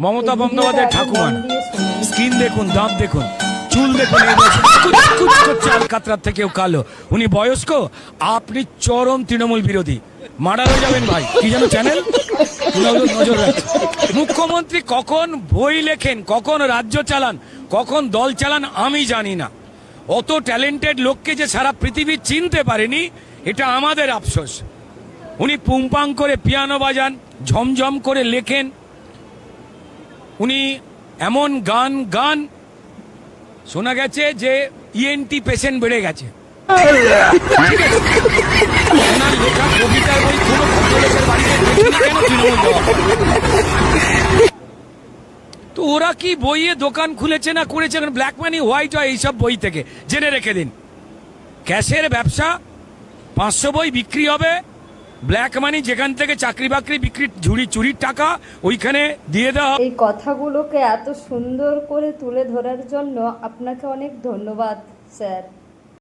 মমতা বন্দ্যোপাধ্যায় ঠাকুমার স্কিন দেখুন, দাঁত দেখুন, চুল দেখুন, কাতরার থেকেও কালো। উনি বয়স্ক, আপনি চরম তৃণমূল বিরোধী। মার্ডার হয়ে যাবেন ভাই। কি যেন চ্যানেল, নজর রাখছে। মুখ্যমন্ত্রী কখন বই লেখেন, কখন রাজ্য চালান, কখন দল চালান আমি জানি না। অত ট্যালেন্টেড লোককে যে সারা পৃথিবী চিনতে পারেনি, এটা আমাদের আফসোস। উনি পুংপাং করে পিয়ানো বাজান, ঝমঝম করে লেখেন, উনি এমন গান শোনা গেছে যে ইএনটি পেশেন্ট বেড়ে গেছে। ওনার লেখা কবিতার বই কোনো ভদ্রলোকের বাড়িতে দেখিনি কেন তৃণমূল দেওয়া? তো ওরা কি বইয়ে দোকান খুলেছে না করেছে, ব্ল্যাক মানি হোয়াইট হয় এইসব বই থেকে জেনে রেখে দিন। ক্যাশের ব্যবসা, 500 বই বিক্রি হবে, ব্ল্যাক মানি যেখান থেকে চাকরি বাকরি বিক্রি চুরির টাকা ওইখানে দিয়ে দেওয়া। এই কথাগুলোকে এত সুন্দর করে তুলে ধরার জন্য আপনাকে অনেক ধন্যবাদ স্যার।